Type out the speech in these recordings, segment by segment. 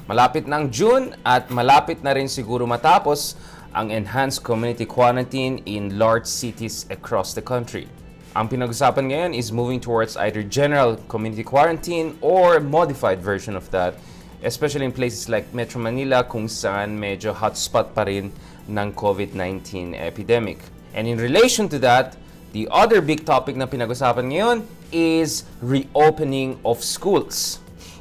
Malapit na ang June at malapit na rin siguro matapos ang enhanced community quarantine in large cities across the country. Ang pinag-usapan ngayon is moving towards either general community quarantine or modified version of that, especially in places like Metro Manila kung saan medyo hotspot pa rin ng COVID-19 epidemic. And in relation to that, the other big topic na pinag-usapan ngayon is reopening of schools.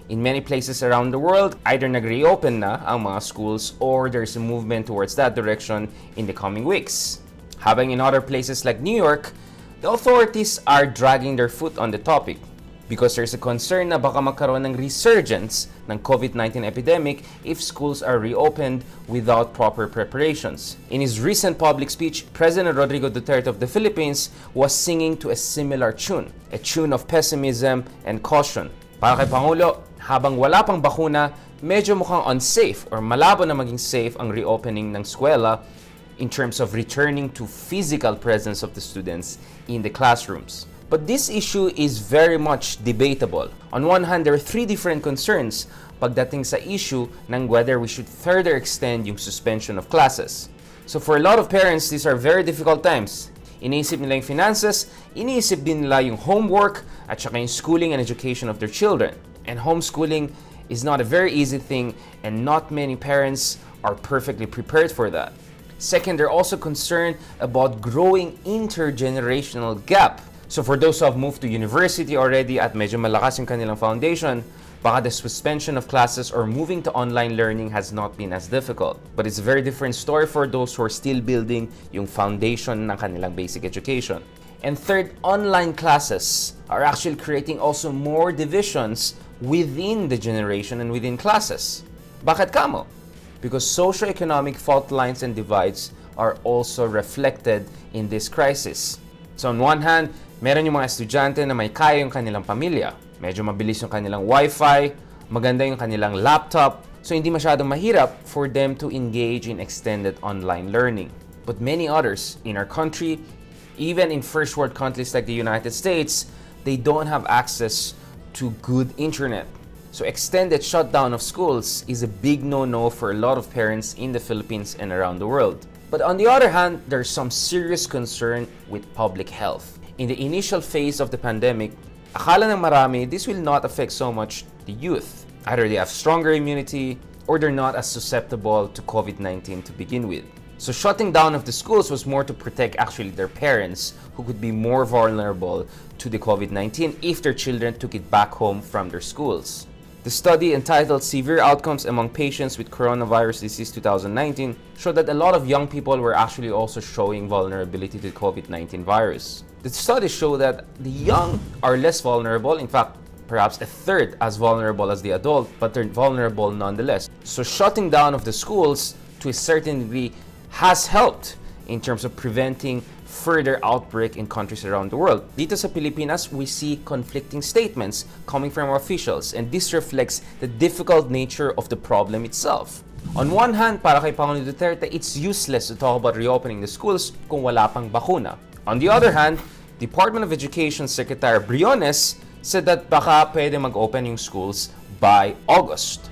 In many places around the world, either nag-reopen na ang mga schools or there's a movement towards that direction in the coming weeks. Habang in other places like New York, the authorities are dragging their foot on the topic because there's a concern na baka magkaroon ng resurgence ng COVID-19 epidemic if schools are reopened without proper preparations. In his recent public speech, President Rodrigo Duterte of the Philippines was singing to a similar tune, a tune of pessimism and caution. Para kay Pangulo, habang wala pang bakuna, medyo mukhang unsafe or malabo na maging safe ang reopening ng eskwela in terms of returning to physical presence of the students in the classrooms. But this issue is very much debatable. On one hand, there are three different concerns pagdating sa issue ng whether we should further extend yung suspension of classes. So for a lot of parents, these are very difficult times. Iniisip nila yung finances, iniisip din nila yung homework at saka yung schooling and education of their children. And homeschooling is not a very easy thing and not many parents are perfectly prepared for that. Second, they're also concerned about growing intergenerational gap. So for those who have moved to university already at medyo malakas yung kanilang foundation, baka the suspension of classes or moving to online learning has not been as difficult. But it's a very different story for those who are still building yung foundation ng kanilang basic education. And third, online classes are actually creating also more divisions within the generation and within classes. Bakit kamo? Because socioeconomic fault lines and divides are also reflected in this crisis. So on one hand, meron yung mga estudyante na may kaya yung kanilang pamilya. Medyo mabilis yung kanilang wifi, maganda yung kanilang laptop, so hindi masyadong mahirap for them to engage in extended online learning. But many others in our country, even in first world countries like the United States, they don't have access to good internet. So extended shutdown of schools is a big no-no for a lot of parents in the Philippines and around the world. But on the other hand, there's some serious concern with public health. In the initial phase of the pandemic, akala ng marami, this will not affect so much the youth. Either they have stronger immunity or they're not as susceptible to COVID-19 to begin with. So shutting down of the schools was more to protect actually their parents who could be more vulnerable to the COVID-19 if their children took it back home from their schools. The study entitled Severe Outcomes Among Patients with Coronavirus Disease 2019 showed that a lot of young people were actually also showing vulnerability to the COVID-19 virus. The study showed that the young are less vulnerable, in fact, perhaps a third as vulnerable as the adult, but they're vulnerable nonetheless. So shutting down of the schools to a certain degree has helped in terms of preventing further outbreak in countries around the world. Dito sa Pilipinas, we see conflicting statements coming from officials, and this reflects the difficult nature of the problem itself. On one hand, para kay Pangulong Duterte, it's useless to talk about reopening the schools kung wala pang bakuna. On the other hand, Department of Education Secretary Briones said that baka pwede mag-open yung schools by August.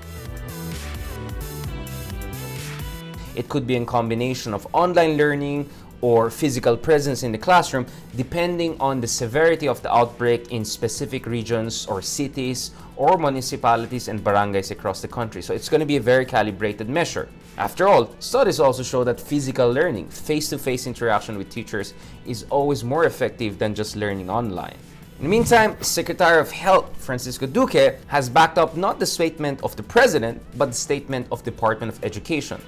It could be a combination of online learning or physical presence in the classroom, depending on the severity of the outbreak in specific regions or cities or municipalities and barangays across the country. So it's going to be a very calibrated measure. After all, studies also show that physical learning, face-to-face interaction with teachers, is always more effective than just learning online. In the meantime, Secretary of Health Francisco Duque has backed up not the statement of the President, but the statement of Department of Education.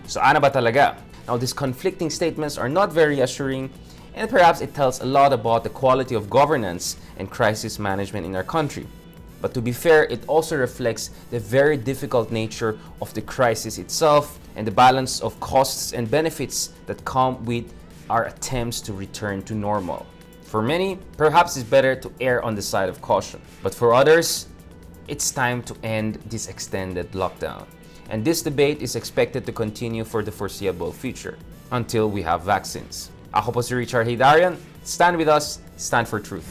So ano ba talaga? Now, these conflicting statements are not very assuring, and perhaps it tells a lot about the quality of governance and crisis management in our country. But to be fair, it also reflects the very difficult nature of the crisis itself and the balance of costs and benefits that come with our attempts to return to normal. For many, perhaps it's better to err on the side of caution. But for others, it's time to end this extended lockdown. And this debate is expected to continue for the foreseeable future until we have vaccines. Ako po si Richard Hidarian. Stand with us, stand for truth.